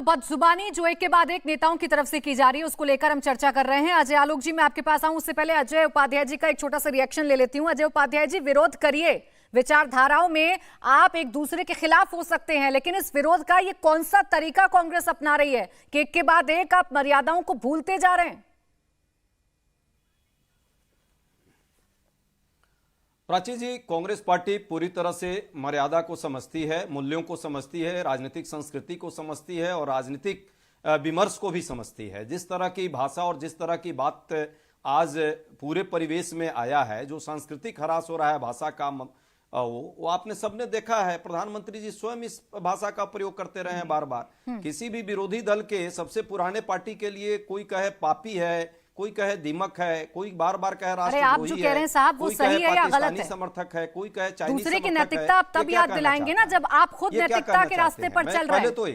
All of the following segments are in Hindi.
तो बदजुबानी जो एक के बाद एक नेताओं की तरफ से की जा रही है उसको लेकर हम चर्चा कर रहे हैं। अजय आलोक जी, मैं आपके पास आऊं उससे पहले अजय उपाध्याय जी का एक छोटा सा रिएक्शन ले लेती हूं। अजय उपाध्याय जी, विरोध करिए, विचारधाराओं में आप एक दूसरे के खिलाफ हो सकते हैं, लेकिन इस विरोध का ये कौन सा तरीका कांग्रेस अपना रही है कि एक के बाद एक आप मर्यादाओं को भूलते जा रहे हैं? प्राची जी, कांग्रेस पार्टी पूरी तरह से मर्यादा को समझती है, मूल्यों को समझती है, राजनीतिक संस्कृति को समझती है और राजनीतिक विमर्श को भी समझती है। जिस तरह की भाषा और जिस तरह की बात आज पूरे परिवेश में आया है, जो सांस्कृतिक ह्रास हो रहा है भाषा का, वो आपने सबने देखा है। प्रधानमंत्री जी स्वयं इस भाषा का प्रयोग करते रहे हैं बार बार। किसी भी विरोधी दल के सबसे पुराने पार्टी के लिए कोई कहे पापी है, कोई कहे दीमक है, कोई बार बार कहे राष्ट्रद्रोही कह रहे हैं साहब वो सही है या गलत है, समर्थक है, कोई कहे चाइनीज दूसरे की नैतिकता आप तब याद दिलाएंगे ना जब आप खुद नैतिकता के रास्ते पर चल रहे हैं। तो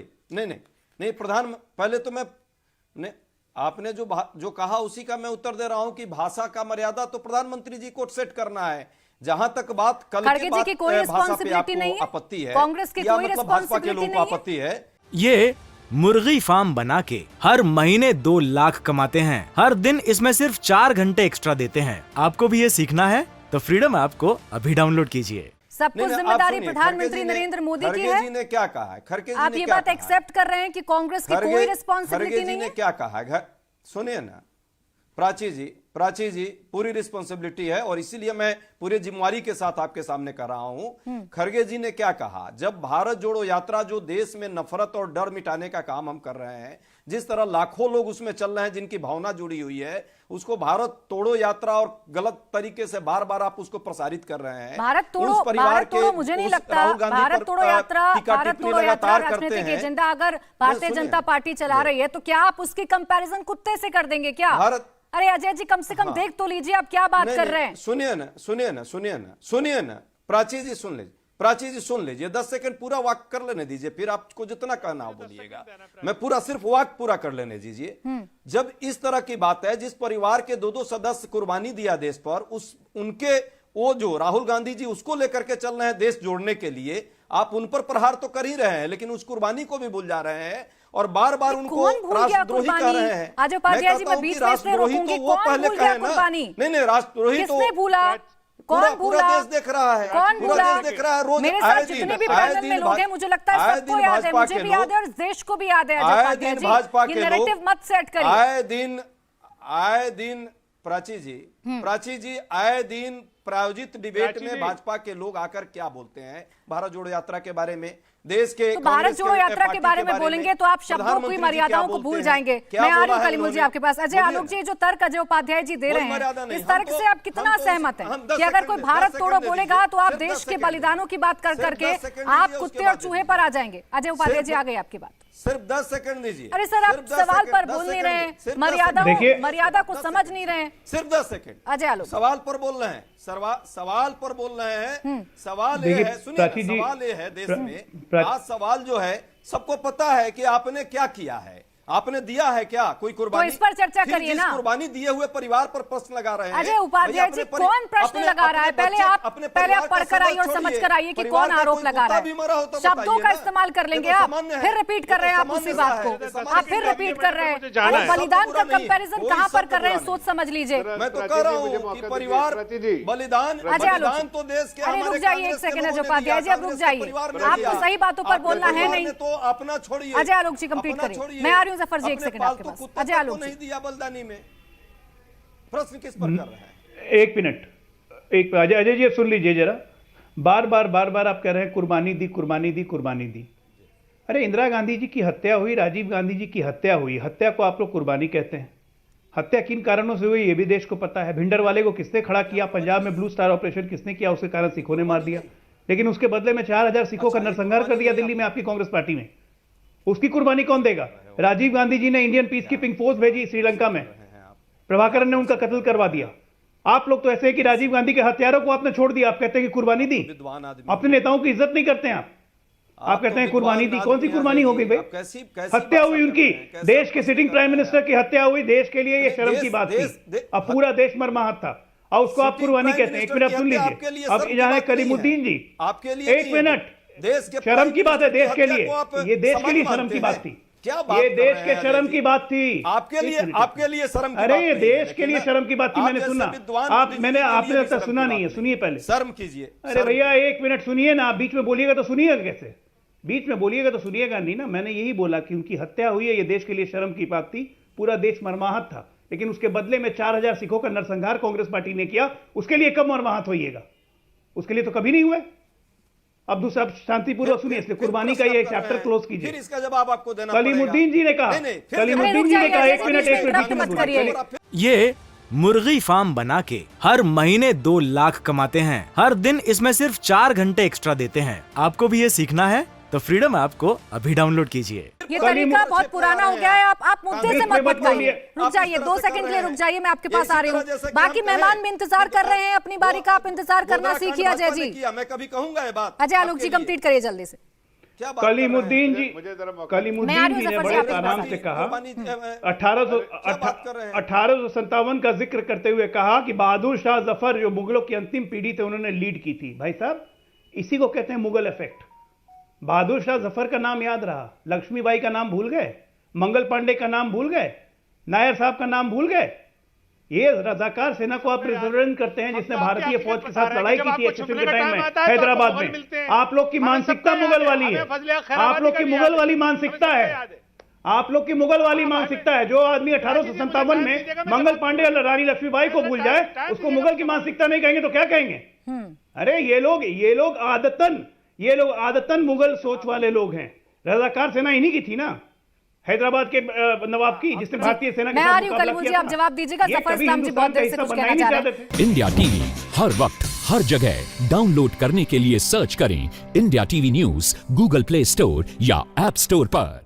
नहीं पहले तो मैं आपने जो कहा उसी का मैं उत्तर दे रहा हूं कि भाषा का मर्यादा तो प्रधानमंत्री जी को सेट करना है। जहां तक बात कल की बात कोई भाषा पे आपको आपत्ति है, कांग्रेस की कोई भाजपा के लोगों को आपत्ति है। ये मुर्गी फार्म बना के हर महीने 2 लाख कमाते हैं। हर दिन इसमें सिर्फ 4 घंटे एक्स्ट्रा देते हैं। आपको भी ये सीखना है तो फ्रीडम ऐप को अभी डाउनलोड कीजिए। सब कुछ जिम्मेदारी प्रधानमंत्री नरेंद्र मोदी की है। खड़गे जी ने क्या कहा है? खड़गे जी आप ने ये क्या बात एक्सेप्ट कर रहे हैं कि कांग्रेस की कोई रिस्पॉन्सिबिलिटी नहीं है? क्या कहा है सुनिए ना प्राची जी, पूरी रिस्पॉन्सिबिलिटी है और इसीलिए मैं पूरी जिम्मेवारी के साथ आपके सामने कर रहा हूं। खड़गे जी ने क्या कहा? जब भारत जोड़ो यात्रा जो देश में नफरत और डर मिटाने का काम हम कर रहे हैं, जिस तरह लाखों लोग उसमें चल रहे हैं जिनकी भावना जुड़ी हुई है, उसको भारत तोड़ो यात्रा और गलत तरीके से बार बार आप उसको प्रसारित कर रहे हैं। भारत तोड़ो मुझे नहीं लगता भारत तोड़ो यात्रा राजनीतिक एजेंडा अगर भारतीय जनता पार्टी चला रही है तो क्या आप उसकी कंपैरिजन कुत्ते से कर देंगे क्या? अरे अजय जी, कम से कम देख तो लीजिए आप क्या बात कर रहे हैं। सुनिए ना प्राची जी, सुन लीजिए 10 सेकंड पूरा वाक कर लेने दीजिए, फिर आपको जितना कहना हो बोलिएगा। मैं पूरा सिर्फ वाक पूरा कर लेने दीजिए। जब इस तरह की बात है, जिस परिवार के 2-2 सदस्य कुर्बानी दिया देश पर, उनके वो जो राहुल गांधी जी उसको लेकर के चल रहे हैं देश जोड़ने के लिए, आप उन पर प्रहार तो कर ही रहे हैं लेकिन उस कुर्बानी को भी भूल जा रहे हैं और बार बार उनको राष्ट्रद्रोही कह रहे हैं। आज उपाध्याय जी, मैं बीच में इसलिए रोकूंगी, कौन भूल गया कुर्बानी? नहीं राष्ट्रद्रोही तो किसने भूला? कौन भूला? पूरा देश देख रहा है, कौन पूरा देश देख रहा है। रोज मेरे साथ जितने भी पैनल में लोग हैं, मुझे लगता है सबको याद है, मुझे भी याद है और देश को भी याद है। भाजपा के नैरेटिव मत सेट करिए। आए दिन प्राची जी आए दिन प्रायोजित डिबेट में भाजपा के लोग आकर क्या बोलते हैं भारत जोड़ो यात्रा के बारे में, देश के तो भारत जोड़ो यात्रा के बारे में बोलेंगे तो आप शब्दों की मर्यादाओं को भूल जाएंगे। मैं आ रही हूं कलिमुल जी आपके पास। अजय आलोक जी, जो तर्क अजय उपाध्याय जी दे रहे हैं, इस तर्क से आप कितना सहमत हैं कि अगर कोई भारत तोड़ो बोलेगा तो आप देश के बलिदानों की बात कर करके आप कुत्ते और चूहे पर आ जाएंगे? अजय उपाध्याय जी, आ गई आपकी बात। सिर्फ 10 सेकंड दीजिए। अरे सर, आप सवाल पर बोल नहीं रहे, मर्यादा को समझ नहीं रहे। सिर्फ 10 सेकंड अजय आलोक सवाल पर बोल रहे हैं, सवाल पर बोल रहे हैं। सवाल ये है, सुनिए, सवाल ये है, देश में आज सवाल जो है, सबको पता है कि आपने क्या किया है, आपने दिया है क्या कोई कुर्बानी? तो इस पर चर्चा करिए ना। कुर्बानी दिए हुए परिवार पर प्रश्न लगा रहे हैं। अजय उपाध्याय जी, कौन प्रश्न लगा रहा है? पहले आप पढ़कर आइए और समझ कर आइए कि कौन आरोप लगा रहा है। शब्दों का इस्तेमाल कर लेंगे आप, फिर रिपीट कर रहे हैं आप उसी बात को, आप फिर रिपीट कर रहे हैं। बलिदान का कंपैरिजन कहां पर कर रहे हैं, सोच समझ लीजिए। मैं तो कह रहा हूं कि परिवार बलिदान तो देश के। अरे रुक जाइए एक सेकंड अजय उपाध्याय जी, अब रुक जाइए, आपको सही बातों पर बोलना है नहीं तो अपना छोड़िए। अजय आलोक जी कंप्लीट करिए, मैं आ रही हूं जफर जी, एक सेकंड आपके पास। अजय आलोक नहीं दिया बलिदानी में, प्रश्न किस पर कर रहे हैं? एक मिनट, अजय जी सुन लीजिए जरा। बार बार आप कह रहे हैं कुर्बानी दी। अरे इंदिरा गांधी जी की हत्या हुई, राजीव गांधी जी की हत्या हुई, हत्या को आप लोग कुर्बानी कहते हैं। हत्या किन कारणों से हुई ये भी देश को पता है। भिंडरवाले को किसने खड़ा किया, पंजाब में ब्लू स्टार ऑपरेशन किसने किया, उसके कारण सिखों ने मार दिया, लेकिन उसके बदले में 4000 सिखों का नरसंहार कर दिया दिल्ली में आपकी कांग्रेस पार्टी में। उसकी कुर्बानी कौन देगा? राजीव गांधी जी ने इंडियन पीस कीपिंग फोर्स भेजी श्रीलंका में, प्रभाकरन ने उनका कत्ल करवा दिया। आप लोग तो ऐसे हैं कि राजीव गांधी के हत्यारों को आपने छोड़ दिया, आप कहते हैं कि कुर्बानी दी। अपने नेताओं की इज्जत नहीं करते हैं आप कहते हैं कुर्बानी दी। कौन सी कुर्बानी हो गई भाई? हत्या हुई उनकी, देश के सिटिंग प्राइम मिनिस्टर की हत्या हुई, देश के लिए ये शर्म की बात थी। अब पूरा देश मरमाहत था और उसको आप कुर्बानी कहते हैं। एक मिनट सुन लीजिए, अब यहाँ करीमुद्दीन जी, एक मिनट, शर्म की बात है देश के लिए, ये देश के लिए शर्म की बात थी। क्या बात ये कर देश रहे के हैं शर्म अजय की जी? बात थी। आपके लिए शर्म की अरे बात ये नहीं है, देश के लेकिन लिए शर्म की बात थी, आप मैंने जैसे सुना। विद्वान आप बुद्धिजीवी मैंने के आपने लिए अब तक शर्म सुना की नहीं है, बात सुनिए पहले। शर्म कीजिए। अरे शर्म भैया 1 मिनट सुनिए ना, बीच में बोलिएगा तो सुनिएगा कैसे? बीच में बोलिएगा तो सुनिएगा नहीं ना। मैंने यही बोला कि उनकी हत्या हुई है, ये देश के लिए शर्म की बात थी। पूरा देश मर्माहत था, लेकिन उसके बदले में 4000 सिखों का नरसंहार कांग्रेस पार्टी ने किया। उसके लिए कब मर्माहत होइएगा? उसके लिए तो कभी नहीं हुए। अब दूसरा शांतिपूर्वक सुनिए, इसलिए कुर्बानी का ये चैप्टर क्लोज फिर कीजिए। इसका जवाब आपको देना पड़ेगा। कलीमुद्दीन जी ने कहा, नहीं, नहीं, फिर कलीमुद्दीन जी ने कहा, एक मिनट इंटरप्ट मत करिए। ये मुर्गी फार्म बना के हर महीने 2 लाख कमाते हैं। हर दिन इसमें सिर्फ 4 घंटे एक्स्ट्रा देते हैं। आपको भी ये सीखना है तो फ्रीडम ऐप को अभी डाउनलोड कीजिए। ये तरीका बहुत पुराना हो गया है। आप मुद्दे से मत भटकाइए। बोलिए। रुक जाइए, 2 सेकंड के लिए रुक जाइए, मैं आपके पास आ रही हूँ। बाकी मेहमान भी इंतजार कर रहे हैं अपनी बारी का। आप इंतजार करना सीखिए अजय जी। मैं कभी कहूंगा ये बात। अजय आलोक जी कंप्लीट करिए जल्दी से। क्या बात कर रहे हैं? कलीमुद्दीन जी, मैं आ रही कलीमुद्दीन हूं, जी ने जफर बड़े जी, आपके आराम पास से कहा, क्या बात कर रहे हैं? 1857 का जिक्र करते हुए कहा कि बहादुर शाह जफर जो मुगलों की अंतिम पीढ़ी थे, उन्होंने लीड की थी। भाई साहब, इसी को कहते हैं मुगल इफेक्ट। बहादुर शाह जफर का नाम याद रहा, लक्ष्मीबाई का नाम भूल गए, मंगल पांडे का नाम भूल गए, नायर साहब का नाम भूल गए। ये रजाकार सेना को आप रिप्रेजेंट करते हैं, जिसने भारतीय फौज के साथ लड़ाई की थी HSM के टाइम में हैदराबाद में। आप लोग की मानसिकता मुगल वाली है। आप लोग की मुगल वाली मानसिकता है। आप लोग की मुगल वाली मानसिकता है। जो आदमी 1857 में मंगल पांडे और रानी लक्ष्मीबाई को भूल जाए, उसको मुगल की मानसिकता नहीं कहेंगे तो क्या कहेंगे? अरे ये लोग आदतन मुगल सोच वाले लोग हैं। रजाकार सेना इन्हीं की थी ना, हैदराबाद के नवाब की, जिसने भारतीय सेना के मैं आ साथ रही हूँ मुकाबला कलीमुद्दीन जी, किया आप था। जवाब दीजिएगा। ये जफर कभी इस्लाम जी हिंदुस्तान बहुत का देर से हिस्सा कुछ बनना कहना ही चाह नहीं रहे चाहते हैं। थे। इंडिया टीवी हर वक्त हर जगह डाउनलोड करने के लिए सर्च करें India TV news Google play store या ऐप स्टोर पर।